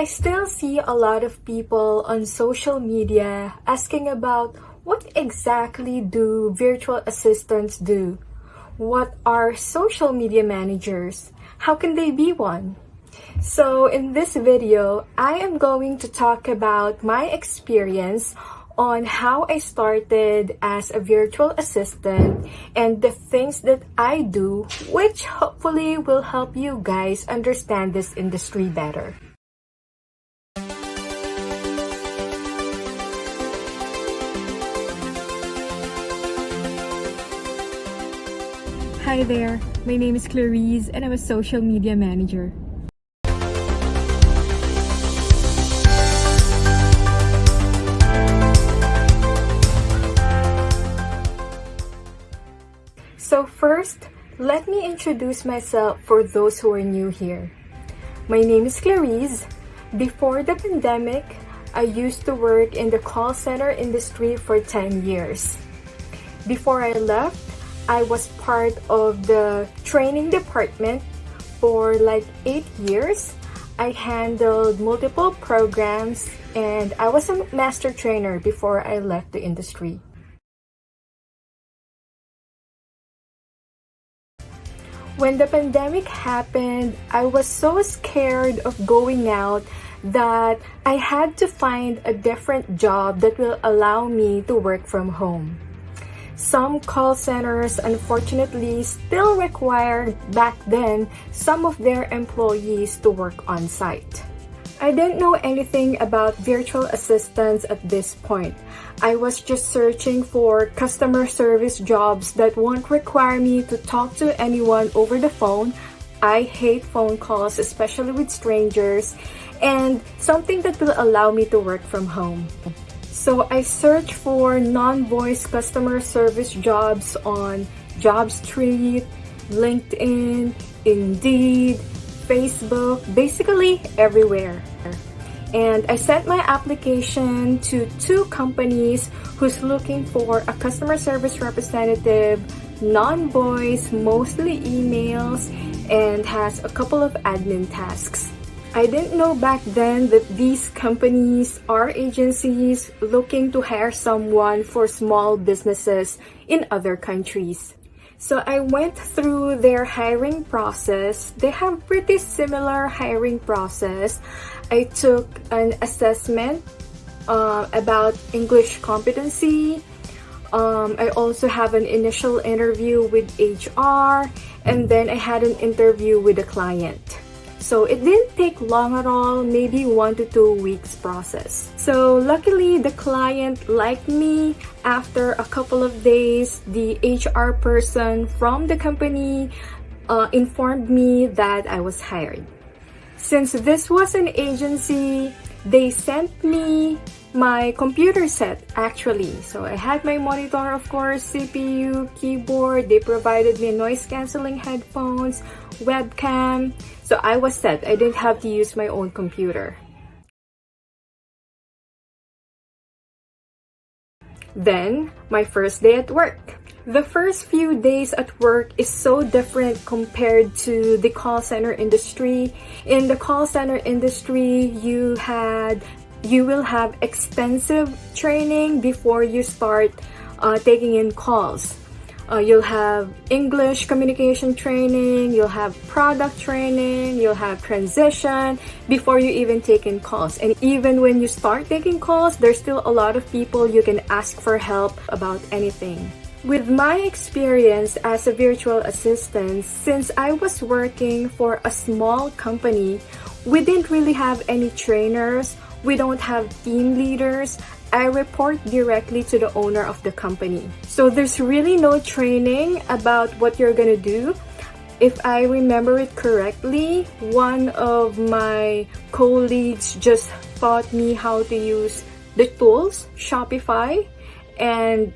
I still see a lot of people on social media asking about what exactly do virtual assistants do? What are social media managers? How can they be one? So in this video, I am going to talk about my experience on how I started as a virtual assistant and the things that I do, which hopefully will help you guys understand this industry better. Hi there, my name is Clarice and I'm a social media manager. So first, let me introduce myself for those who are new here. My name is Clarice. Before the pandemic, I used to work in the call center industry for 10 years. Before I left, I was part of the training department for like 8 years. I handled multiple programs and I was a master trainer before I left the industry. When the pandemic happened, I was so scared of going out that I had to find a different job that will allow me to work from home. Some call centers unfortunately still required back then some of their employees to work on site. I didn't know anything about virtual assistants at this point. I was just searching for customer service jobs that won't require me to talk to anyone over the phone. I hate phone calls, especially with strangers, and something that will allow me to work from home. So I searched for non-voice customer service jobs on JobStreet, LinkedIn, Indeed, Facebook, basically everywhere. And I sent my application to 2 companies who's looking for a customer service representative, non-voice, mostly emails, and has a couple of admin tasks. I didn't know back then that these companies are agencies looking to hire someone for small businesses in other countries. So I went through their hiring process. They have pretty similar hiring process. I took an assessment about English competency. I also have an initial interview with HR, and then I had an interview with the client. So it didn't take long at all, maybe 1 to 2 weeks process. So luckily the client liked me. After a couple of days, the HR person from the company informed me that I was hired. Since this was an agency, they sent me my computer set actually. So I had my monitor, of course, CPU, keyboard. They provided me noise cancelling headphones, webcam. So I was set. I didn't have to use my own computer. Then, my first day at work. The first few days at work is so different compared to the call center industry. In the call center industry, you will have extensive training before you start taking in calls. You'll have English communication training, you'll have product training, you'll have transition before you even take in calls. And even when you start taking calls, there's still a lot of people you can ask for help about anything. With my experience as a virtual assistant, since I was working for a small company, we didn't really have any trainers, we don't have team leaders. I report directly to the owner of the company. So there's really no training about what you're gonna do. If I remember it correctly, one of my colleagues just taught me how to use the tools, Shopify, and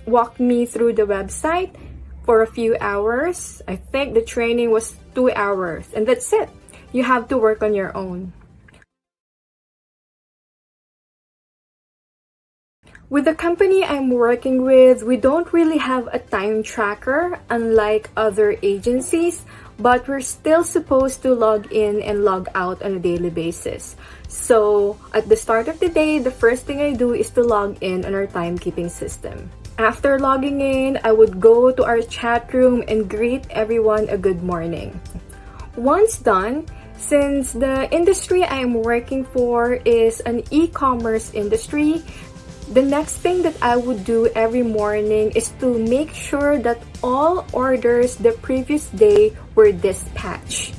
walked me through the website for a few hours. I think the training was 2 hours, and that's it. You have to work on your own. With the company I'm working with, we don't really have a time tracker unlike other agencies, but we're still supposed to log in and log out on a daily basis. So at the start of the day, the first thing I do is to log in on our timekeeping system. After logging in, I would go to our chat room and greet everyone a good morning. Once done, since the industry I am working for is an e-commerce industry, the next thing that I would do every morning is to make sure that all orders the previous day were dispatched.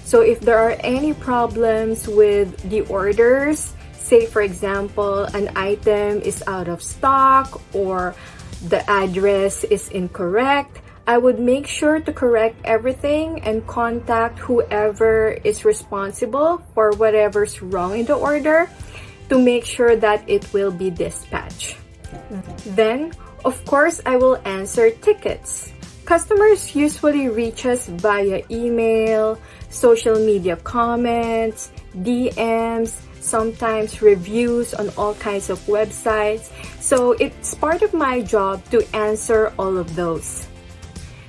So if there are any problems with the orders, say for example, an item is out of stock or the address is incorrect, I would make sure to correct everything and contact whoever is responsible for whatever's wrong in the order to make sure that it will be dispatched. Then, of course, I will answer tickets. Customers usually reach us via email, social media comments, DMs, sometimes reviews on all kinds of websites. So it's part of my job to answer all of those.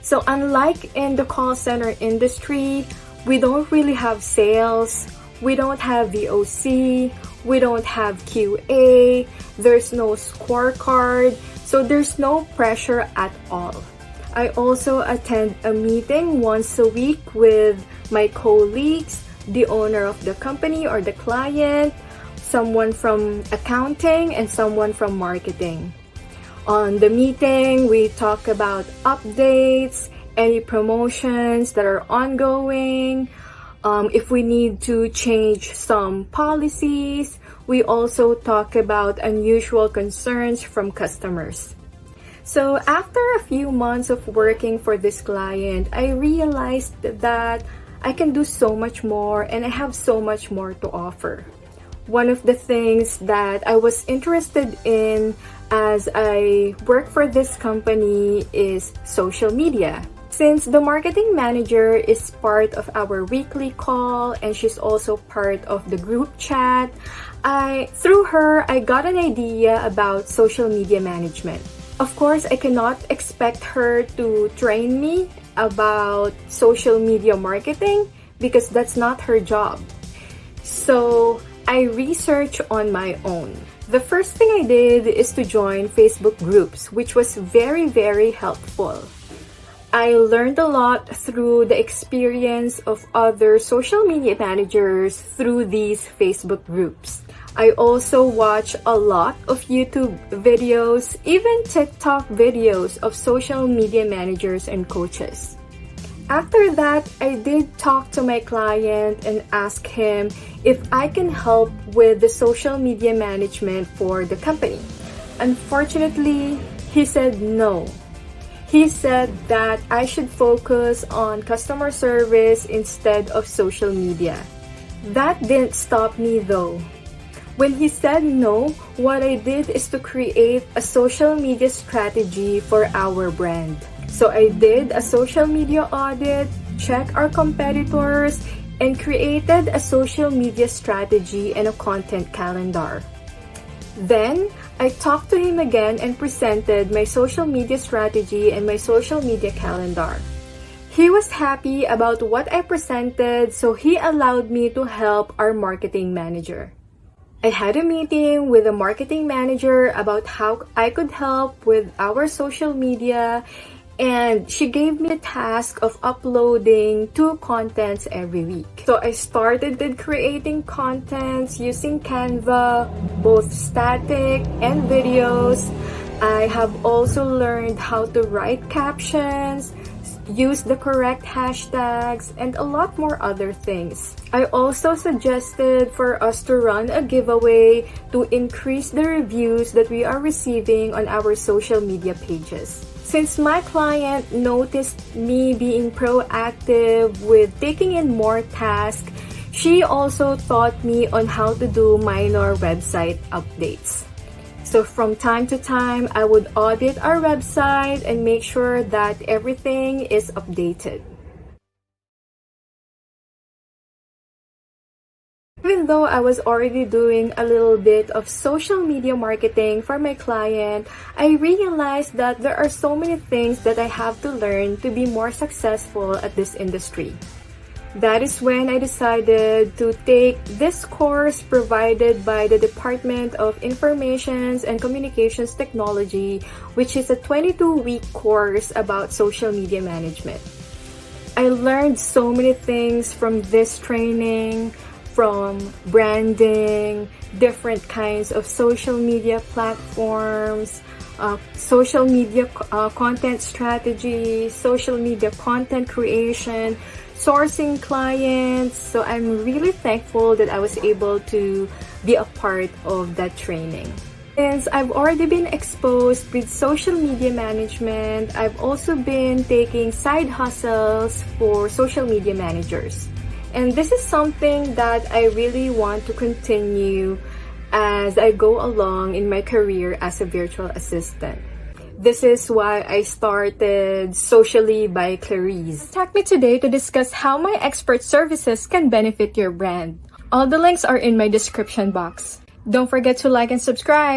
So unlike in the call center industry, we don't really have sales, we don't have VOC, we don't have QA, there's no scorecard, so there's no pressure at all. I also attend a meeting once a week with my colleagues, the owner of the company or the client, someone from accounting, and someone from marketing. On the meeting, we talk about updates, any promotions that are ongoing, if we need to change some policies. We also talk about unusual concerns from customers. So after a few months of working for this client, I realized that I can do so much more and I have so much more to offer. One of the things that I was interested in as I work for this company is social media. Since the marketing manager is part of our weekly call and she's also part of the group chat, through her, I got an idea about social media management. Of course, I cannot expect her to train me about social media marketing because that's not her job. So I researched on my own. The first thing I did is to join Facebook groups, which was very, very helpful. I learned a lot through the experience of other social media managers through these Facebook groups. I also watch a lot of YouTube videos, even TikTok videos of social media managers and coaches. After that, I did talk to my client and ask him if I can help with the social media management for the company. Unfortunately, he said no. He said that I should focus on customer service instead of social media. That didn't stop me though. When he said no, what I did is to create a social media strategy for our brand. So I did a social media audit, checked our competitors, and created a social media strategy and a content calendar. Then, I talked to him again and presented my social media strategy and my social media calendar. He was happy about what I presented, so he allowed me to help our marketing manager. I had a meeting with the marketing manager about how I could help with our social media, and she gave me the task of uploading 2 contents every week. So I started with creating contents using Canva, both static and videos. I have also learned how to write captions, use the correct hashtags, and a lot more other things. I also suggested for us to run a giveaway to increase the reviews that we are receiving on our social media pages. Since my client noticed me being proactive with taking in more tasks, she also taught me on how to do minor website updates. So from time to time, I would audit our website and make sure that everything is updated. Even though I was already doing a little bit of social media marketing for my client, I realized that there are so many things that I have to learn to be more successful at this industry. That is when I decided to take this course provided by the Department of Information and Communications Technology, which is a 22-week course about social media management. I learned so many things from this training, from branding, different kinds of social media platforms, social media content strategy, social media content creation, sourcing clients. So I'm really thankful that I was able to be a part of that training. Since I've already been exposed with social media management, I've also been taking side hustles for social media managers. And this is something that I really want to continue as I go along in my career as a virtual assistant. This is why I started Socially by Clarice. Contact me today to discuss how my expert services can benefit your brand. All the links are in my description box. Don't forget to like and subscribe.